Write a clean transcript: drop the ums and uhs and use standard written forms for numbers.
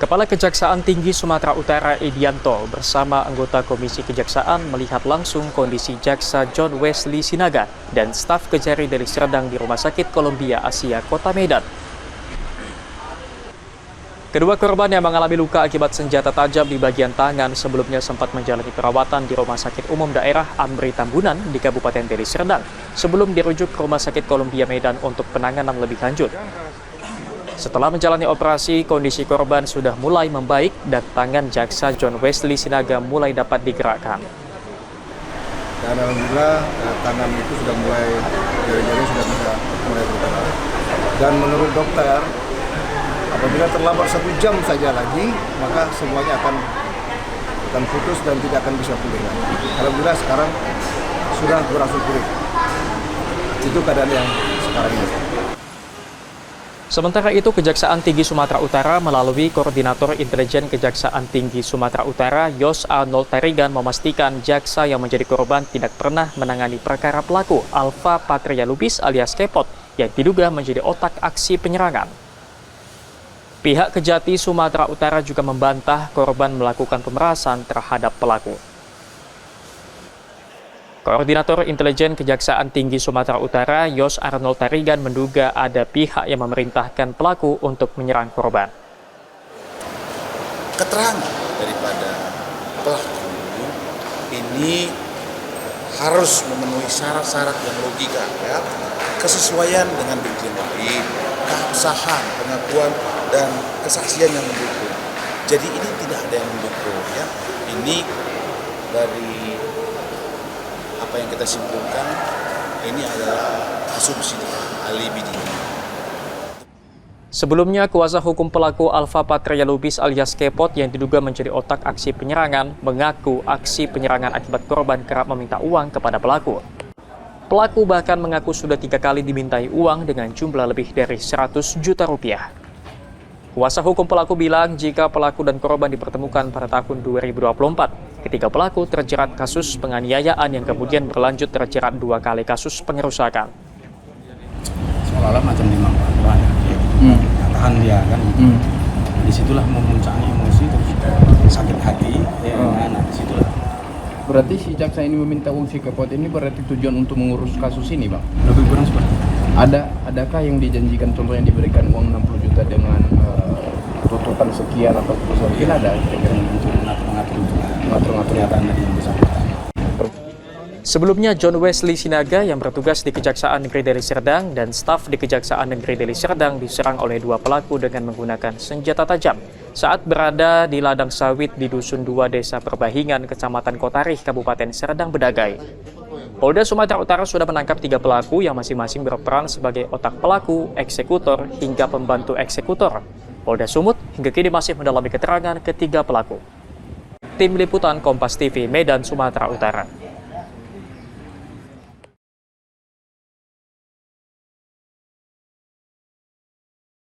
Kepala Kejaksaan Tinggi Sumatera Utara Edianto bersama anggota Komisi Kejaksaan melihat langsung kondisi Jaksa John Wesley Sinaga dan staf Kejari Deli Serdang di Rumah Sakit Columbia Asia, Kota Medan. Kedua korban yang mengalami luka akibat senjata tajam di bagian tangan sebelumnya sempat menjalani perawatan di Rumah Sakit Umum Daerah Amri Tambunan di Kabupaten Deli Serdang sebelum dirujuk ke Rumah Sakit Columbia Medan untuk penanganan lebih lanjut. Setelah menjalani operasi, kondisi korban sudah mulai membaik dan tangan Jaksa John Wesley Sinaga mulai dapat digerakkan. Dan alhamdulillah tangan itu sudah mulai, jari-jari sudah bisa mulai bergerak. Dan menurut dokter, apabila terlambat 1 jam saja lagi, maka semuanya akan putus dan tidak akan bisa pulih lagi. Alhamdulillah sekarang sudah berangsur pulih. Itu keadaan yang sekarang ini. Sementara itu, Kejaksaan Tinggi Sumatera Utara melalui Koordinator Intelijen Kejaksaan Tinggi Sumatera Utara, Yos Arnold Tarigan, memastikan jaksa yang menjadi korban tidak pernah menangani perkara pelaku Alfa Patria Lubis alias Kepot yang diduga menjadi otak aksi penyerangan. Pihak Kejati Sumatera Utara juga membantah korban melakukan pemerasan terhadap pelaku. Koordinator Intelijen Kejaksaan Tinggi Sumatera Utara, Yos Arnold Tarigan, menduga ada pihak yang memerintahkan pelaku untuk menyerang korban. Keterangan daripada pelaku ini harus memenuhi syarat-syarat yang logika, ya, kesesuaian dengan bukti lain, keabsahan, pengakuan, dan kesaksian yang mendukung. Jadi ini tidak ada yang mendukung, ya. Ini dari apa yang kita simpulkan, ini adalah asumsi alibi dia. Sebelumnya, kuasa hukum pelaku Alfa Patria Lubis alias Kepot yang diduga menjadi otak aksi penyerangan mengaku aksi penyerangan akibat korban kerap meminta uang kepada pelaku. Pelaku bahkan mengaku sudah 3 kali dimintai uang dengan jumlah lebih dari 100 juta rupiah. Kuasa hukum pelaku bilang jika pelaku dan korban dipertemukan pada tahun 2024, ketiga pelaku terjerat kasus penganiayaan yang kemudian berlanjut terjerat 2 kali kasus pengerusakan. Seolah-olah macam dimanfaatkan, tahan dia kan. Disitulah memuncaknya emosi, terus sakit hati, disitulah. Berarti si jaksa ini meminta uang si Kepot ini berarti tujuan untuk mengurus kasus ini, Bang? Lebih kurang seperti itu. Adakah yang dijanjikan, contoh yang diberikan uang 60 juta dengan tuntutan sekian atau mungkin ada mengatur tadi yang bersangkutan. Sebelumnya, John Wesley Sinaga yang bertugas di Kejaksaan Negeri Deli Serdang dan staf di Kejaksaan Negeri Deli Serdang diserang oleh 2 pelaku dengan menggunakan senjata tajam saat berada di ladang sawit di Dusun 2 Desa Perbahingan, Kecamatan Kotarih, Kabupaten Serdang Bedagai. Polda Sumatera Utara sudah menangkap 3 pelaku yang masing-masing berperan sebagai otak pelaku, eksekutor, hingga pembantu eksekutor. Polda Sumut hingga kini masih mendalami keterangan ketiga pelaku. Tim Liputan Kompas TV, Medan, Sumatera Utara.